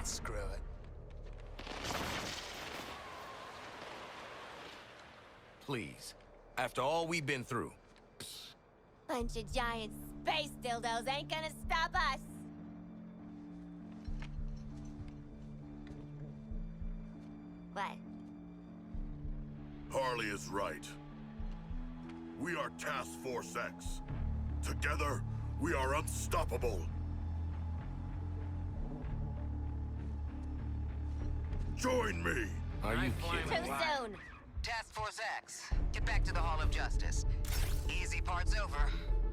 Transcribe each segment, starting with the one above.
Screw it. Please. After all we've been through. Bunch of giant space dildos ain't gonna stop us. What? Harley is right. We are Task Force X. Together, we are unstoppable. Join me! Are you Too kidding? soon. Task Force X, get back to the Hall of Justice. Easy part's over.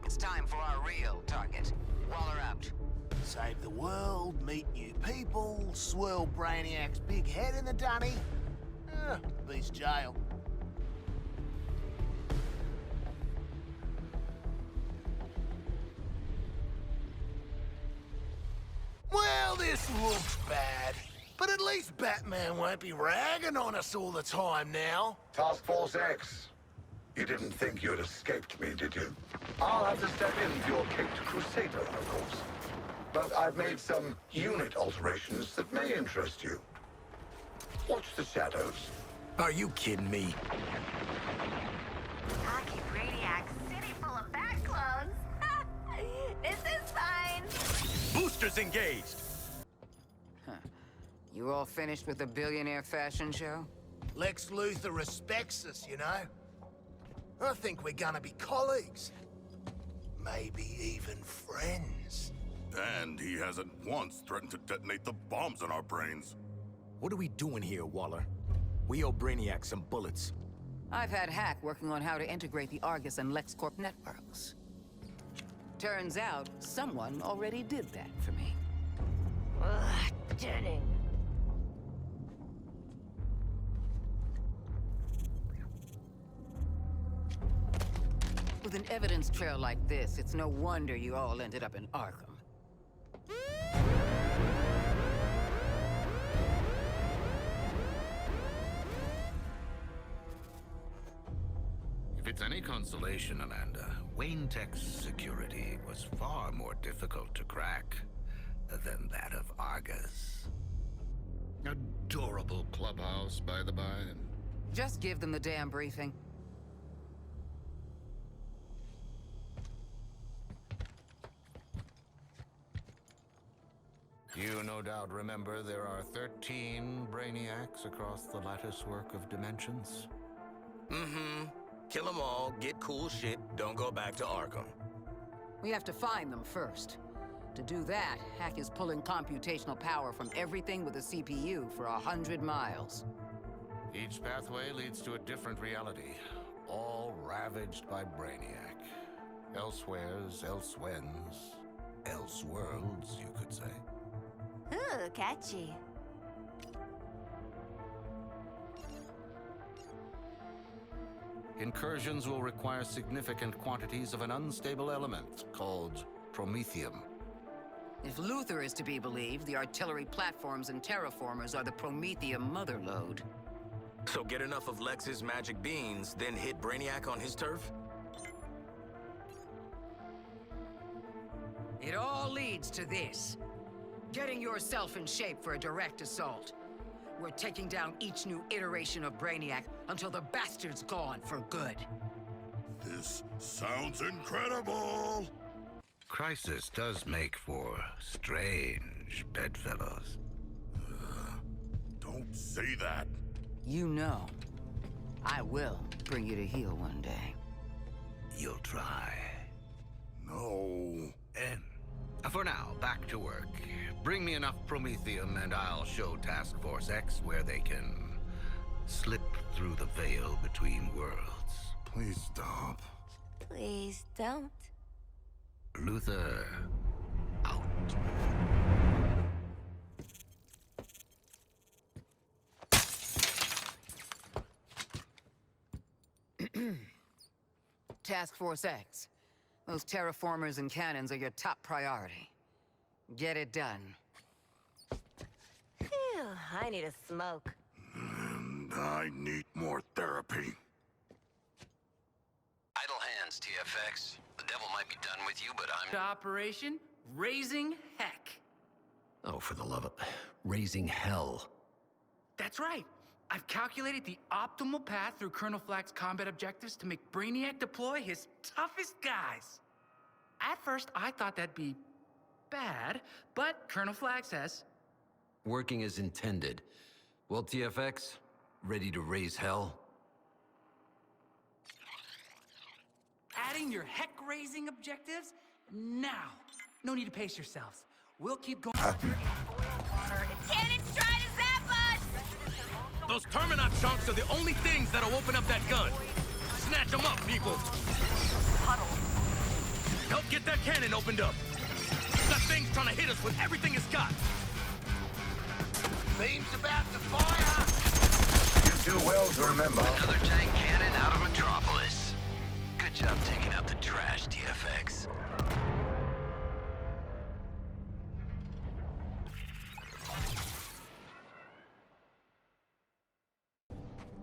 It's time for our real target. Waller out. Save the world, meet new people, swirl Brainiac's big head in the dunny. Beast jail. Well, this looks bad. But at least Batman won't be ragging on us all the time now. Task Force X. You didn't think you'd escaped me, did you? I'll have to step in for your Caped Crusader, of course. But I've made some unit alterations that may interest you. Watch the shadows. Are you kidding me? Cocky Brainiac, city full of bat clones. This is fine. Boosters engaged! You all finished with the billionaire fashion show? Lex Luthor respects us, you know? I think we're gonna be colleagues. Maybe even friends. And he hasn't once threatened to detonate the bombs in our brains. What are we doing here, Waller? We owe Brainiac some bullets. I've had Hack working on how to integrate the Argus and LexCorp networks. Turns out, someone already did that for me. Ugh, Denning. With an evidence trail like this, it's no wonder you all ended up in Arkham. If it's any consolation, Amanda, Wayne Tech's security was far more difficult to crack than that of Argus. Adorable clubhouse, by the by. Just give them the damn briefing. You no doubt remember there are 13 Brainiacs across the latticework of dimensions. Mm-hmm. Kill them all, get cool shit, don't go back to Arkham. We have to find them first. To do that, Hack is pulling computational power from everything with a CPU for 100 miles. Each pathway leads to a different reality, all ravaged by Brainiac. Elsewheres, elsewhens, elseworlds, you could say. Ooh, catchy. Incursions will require significant quantities of an unstable element called promethium. If Luthor is to be believed, the artillery platforms and terraformers are the Prometheum motherlode. So get enough of Lex's magic beans, then hit Brainiac on his turf? It all leads to this. Getting yourself in shape for a direct assault. We're taking down each new iteration of Brainiac until the bastard's gone for good. This sounds incredible! Crisis does make for strange bedfellows. Don't say that. You know, I will bring you to heel one day. You'll try. No. And for now, back to work. Bring me enough promethium and I'll show Task Force X where they can slip through the veil between worlds. Please stop. Please don't. Luthor, out. Task Force X. Those terraformers and cannons are your top priority. Get it done. Phew, I need a smoke. And I need more therapy. Idle hands, TFX. The devil might be done with you, but I'm... Operation Raising Heck. Oh, for the love of... raising hell. That's right. I've calculated the optimal path through Colonel Flack's combat objectives to make Brainiac deploy his toughest guys. At first, I thought that'd be bad, but Colonel Flack says... Working as intended. Well, TFX, ready to raise hell? Adding your heck-raising objectives? Now. No need to pace yourselves. We'll keep going. Cannon stride is that much! Those Terminaut chunks are the only things that'll open up that gun. Snatch them up, people. Help get that cannon opened up. That thing's trying to hit us with everything it's got. Beam's about to fire! You do well to remember. Another tank cannon out of Metropolis. Good job taking out the trash, TFX.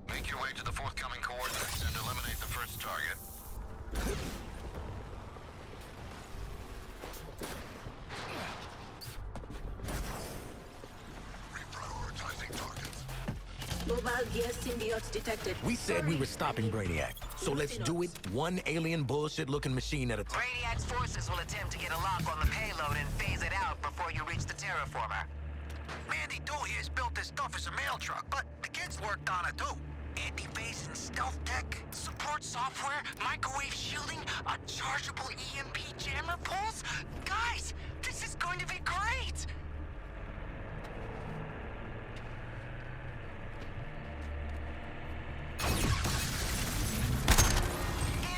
Make your way to the forthcoming coordinates and eliminate the first target. Reprioritizing targets. Mobile gear symbiotes detected. We said we were stopping Brainiac, so let's do it one alien bullshit-looking machine at a time. Brainiac's forces will attempt to get a lock on the payload and phase it out before you reach the terraformer. Mandy Doohy has built this stuff as a mail truck, but the kids worked on it too. Anti-base and stealth tech, support software, microwave shielding, a chargeable EMP jammer pulse. Guys, this is going to be great!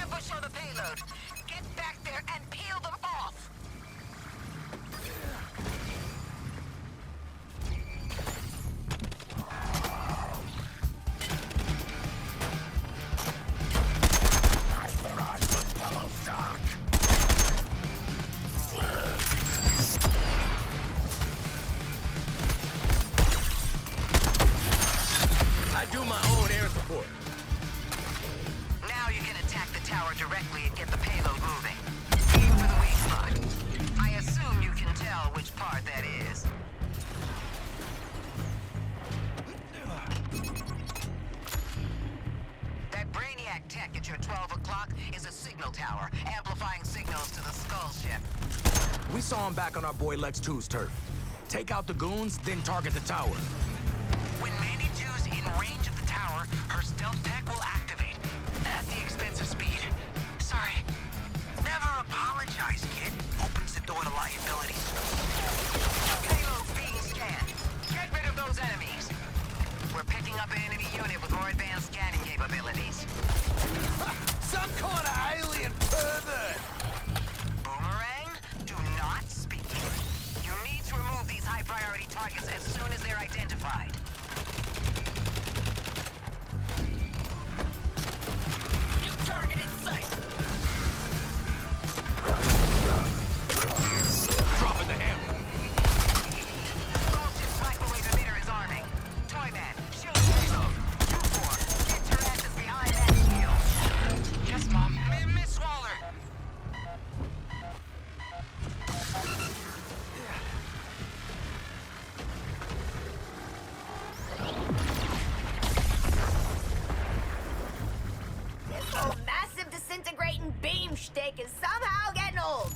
Ambush on the payload. Get back there and peel them off. I do my own air support. Now you can attack the tower directly and get the payload moving. Aim for the weak spot. I assume you can tell which part that is. That Brainiac tech at your 12 o'clock is a signal tower, amplifying signals to the Skull ship. We saw him back on our boy Lex 2's turf. Take out the goons, then target the tower. When Mandy Jew's in range of the tower, her stealth tech will activate. At the expense of speed. Sorry. Never apologize, kid. Opens the door to liabilities. Payload being scanned. Get rid of those enemies. We're picking up an enemy unit with more advanced scanning capabilities. Some kind of alien pervert! Boomerang, do not speak. You need to remove these high-priority targets as soon as they're identified. Target in sight. Dropping the hammer. Bullshit's microwave emitter is arming. Toyman, shield payload. U4, get your asses behind that shield. Yes, Mom. Miss Waller. This whole massive disintegrating beam shtick is somehow getting old.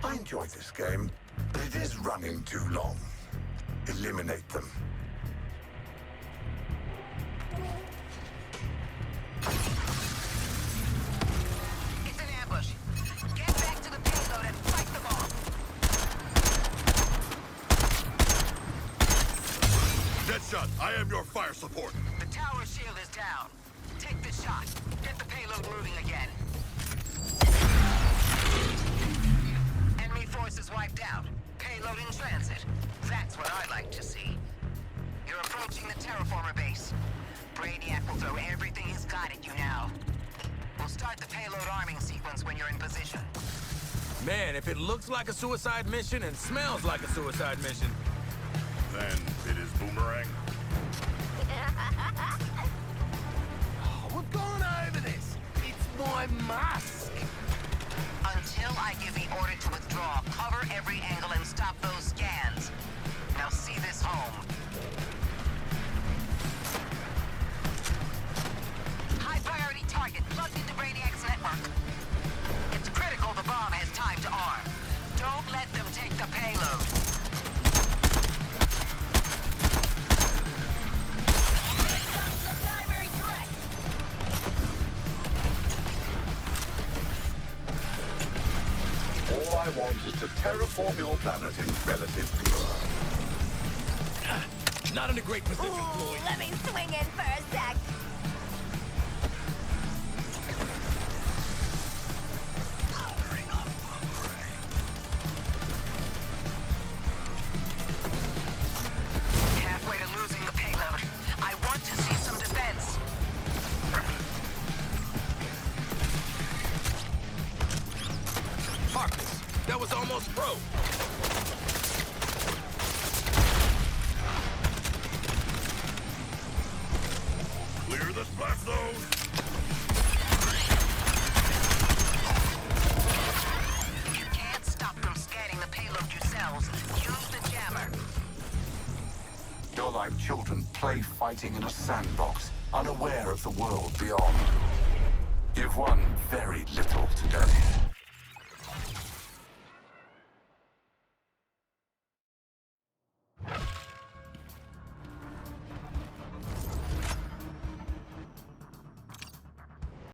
I enjoyed this game, but it is running too long. Eliminate them. It's an ambush. Get back to the payload and fight them off. Deadshot, I am your fire support. The tower shield is down. Take the shot. Get the payload moving again. Enemy forces wiped out. Payload in transit. That's what I like to see. You're approaching the terraformer base. Brainiac will throw everything he's got at you now. We'll start the payload arming sequence when you're in position. Man, if it looks like a suicide mission and smells like a suicide mission, Then it is Boomerang. mask! Until I give the order to withdraw, cover every angle and stop those scans. Now see this home. High priority target plugged into Brainiac's network. It's critical the bomb has time to arm. Don't let them take the payload. All I want is to terraform your planet in relative peace. Not in a great position, Floyd. Let me swing in for a sec. Halfway to losing the payload. I want to see some defense. Harkness, that was almost pro. Clear the splash zone! If you can't stop them scanning the payload yourselves, use the jammer. You're like children play fighting in a sandbox, unaware of the world beyond. You've won very little today.